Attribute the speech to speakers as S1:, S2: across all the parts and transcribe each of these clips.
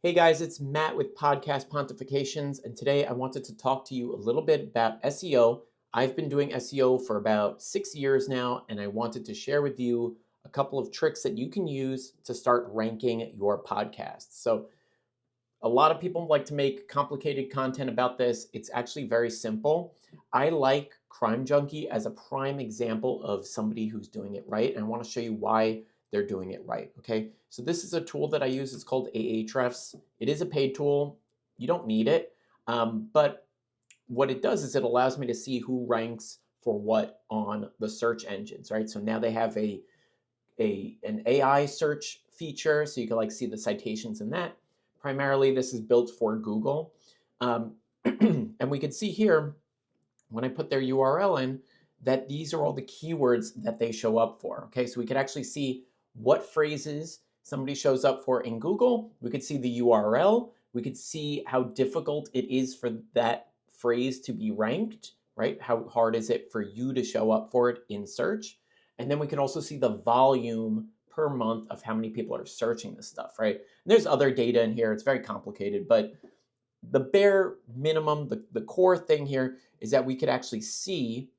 S1: Hey guys, it's Matt with Podcast Pontifications, and today I wanted to talk to you a little bit about SEO. I've been doing SEO for about 6 years now, and I wanted to share with you a couple of tricks that you can use to start ranking your podcast. So, a lot of people like to make complicated content about this. It's actually very simple. I like Crime Junkie as a prime example of somebody who's doing it right, and I want to show you why they're doing it right. Okay, so this is a tool that I use. It's called Ahrefs. It is a paid tool. You don't need it, but what it does is it allows me to see who ranks for what on the search engines, right? So now they have an AI search feature, so you can like see the citations in that. Primarily, this is built for Google, and we can see here when I put their URL in that these are all the keywords that they show up for. Okay, so we could actually see what phrases somebody shows up for in Google. We could see the URL. We could see how difficult it is for that phrase to be ranked, right? How hard is it for you to show up for it in search? And then we can also see the volume per month of how many people are searching this stuff, right? And there's other data in here. It's very complicated, but the bare minimum, the core thing here is that we could actually see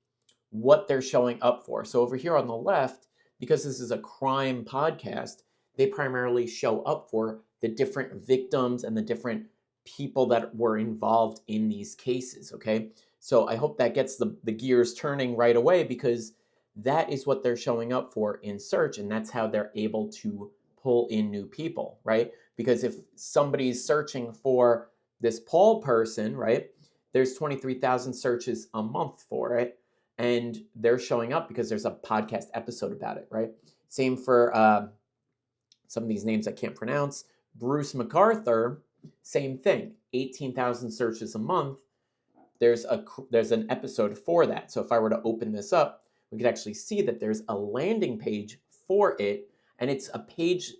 S1: what they're showing up for. So over here on the left, because this is a crime podcast, they primarily show up for the different victims and the different people that were involved in these cases, okay? So I hope that gets the gears turning right away, because that is what they're showing up for in search, and that's how they're able to pull in new people, right? Because if somebody's searching for this Paul person, right, there's 23,000 searches a month for it, and they're showing up because there's a podcast episode about it, right? Same for some of these names I can't pronounce. Bruce MacArthur, same thing, 18,000 searches a month. There's an episode for that. So if I were to open this up, we could actually see that there's a landing page for it, and it's a page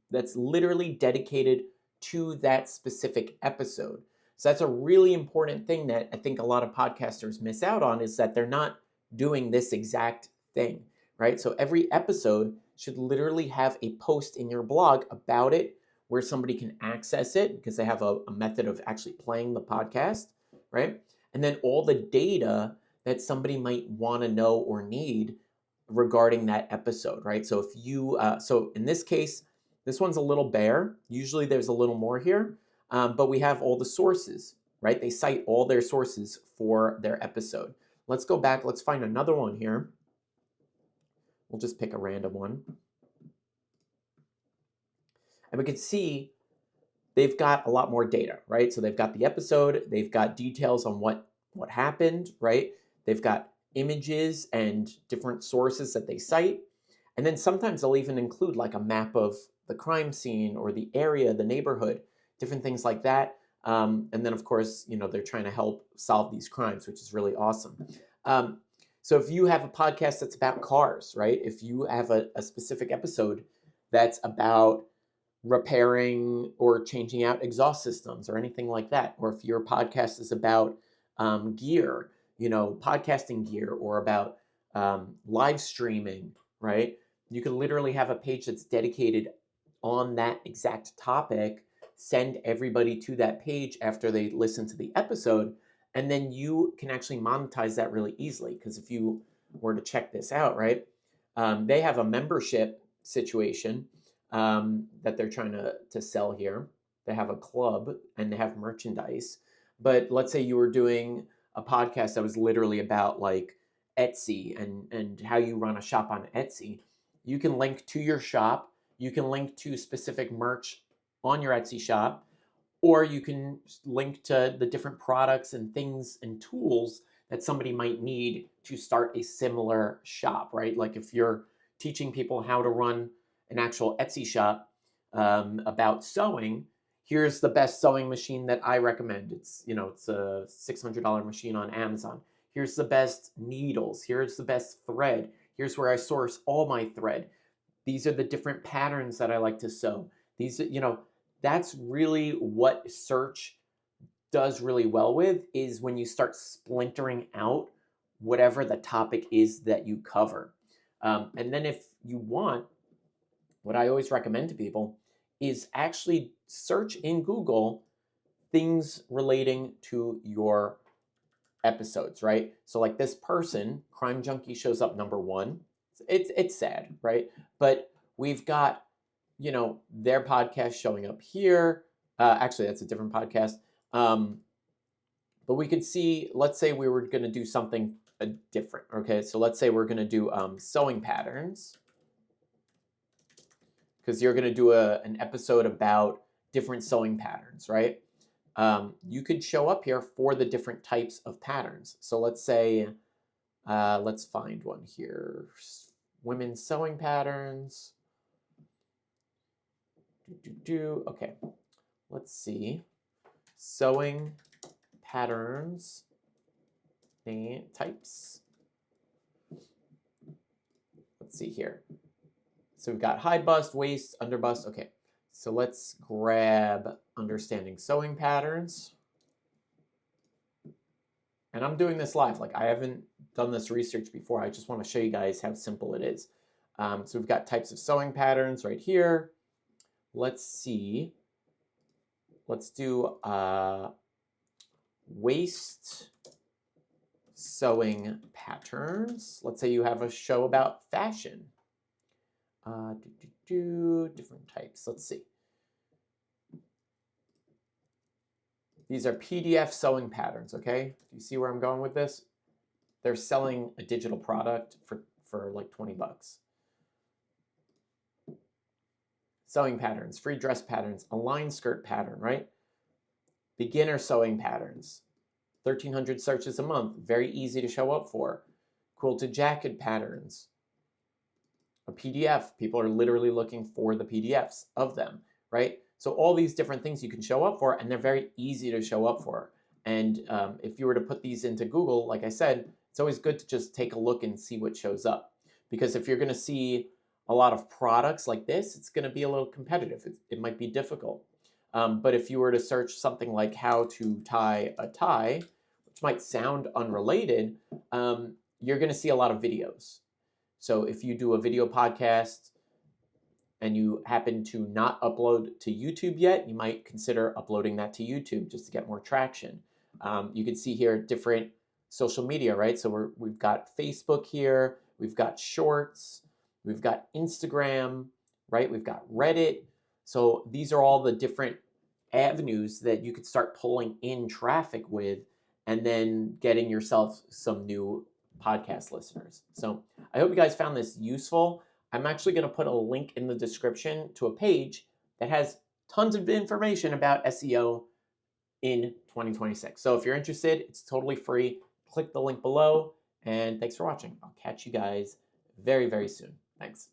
S1: that's literally dedicated to that specific episode. So that's a really important thing that I think a lot of podcasters miss out on, is that they're not doing this exact thing, right? So every episode should literally have a post in your blog about it where somebody can access it, because they have a method of actually playing the podcast, right? And then all the data that somebody might want to know or need regarding that episode, right? So if you, so in this case, this one's a little bare. Usually there's a little more here, but we have all the sources, right? They cite all their sources for their episode. Let's go back. Let's find another one here. We'll just pick a random one. And we can see they've got a lot more data, right? So they've got the episode, they've got details on what happened, right? They've got images and different sources that they cite. And then sometimes they'll even include like a map of the crime scene or the area, the neighborhood, different things like that. And then, of course, they're trying to help solve these crimes, which is really awesome. So if you have a podcast that's about cars, right? If you have a specific episode that's about repairing or changing out exhaust systems or anything like that, or if your podcast is about gear, podcasting gear, or about live streaming, right? You can literally have a page that's dedicated on that exact topic, send everybody to that page after they listen to the episode, and then you can actually monetize that really easily. Because if you were to check this out, right, they have a membership situation that they're trying to sell here. They have a club and they have merchandise. But let's say you were doing a podcast that was literally about like Etsy and how you run a shop on Etsy. You can link to your shop. You can link to specific merch on your Etsy shop, or you can link to the different products and things and tools that somebody might need to start a similar shop, right? Like if you're teaching people how to run an actual Etsy shop about sewing, here's the best sewing machine that I recommend. It's a $600 machine on Amazon. Here's the best needles. Here's the best thread. Here's where I source all my thread. These are the different patterns that I like to sew. That's really what search does really well with, is when you start splintering out whatever the topic is that you cover. And then if you want, what I always recommend to people is actually search in Google things relating to your episodes, right? So like this person, Crime Junkie, shows up number one. It's sad, right? But we've got, you know, their podcast showing up here. Actually, that's a different podcast. But we could see, let's say we were going to do something different. Okay, so let's say we're going to do sewing patterns, because you're going to do an episode about different sewing patterns, right? You could show up here for the different types of patterns. So let's say, let's find one here. Women's sewing patterns. Okay, let's see. Sewing patterns types. Let's see here. So we've got high bust, waist, under bust. Okay, so let's grab understanding sewing patterns. And I'm doing this live. Like, I haven't done this research before. I just want to show you guys how simple it is. So we've got types of sewing patterns right here. Let's see. Let's do waist sewing patterns. Let's say you have a show about fashion. Different types. Let's see. These are PDF sewing patterns, okay? Do you see where I'm going with this? They're selling a digital product for like 20 bucks. Sewing patterns, free dress patterns, a line skirt pattern, right? Beginner sewing patterns, 1,300 searches a month, very easy to show up for. Quilted jacket patterns, a PDF, people are literally looking for the PDFs of them, right? So all these different things you can show up for, and they're very easy to show up for. And if you were to put these into Google, like I said, it's always good to just take a look and see what shows up. Because if you're going to see a lot of products like this, it's going to be a little competitive. It might be difficult. But if you were to search something like how to tie a tie, which might sound unrelated, you're going to see a lot of videos. So if you do a video podcast and you happen to not upload to YouTube yet, you might consider uploading that to YouTube just to get more traction. You can see here different social media, right? So we've got Facebook here, we've got Shorts, we've got Instagram, right? We've got Reddit. So these are all the different avenues that you could start pulling in traffic with, and then getting yourself some new podcast listeners. So I hope you guys found this useful. I'm actually going to put a link in the description to a page that has tons of information about SEO in 2026. So if you're interested, it's totally free. Click the link below, and thanks for watching. I'll catch you guys very, very soon. Thanks.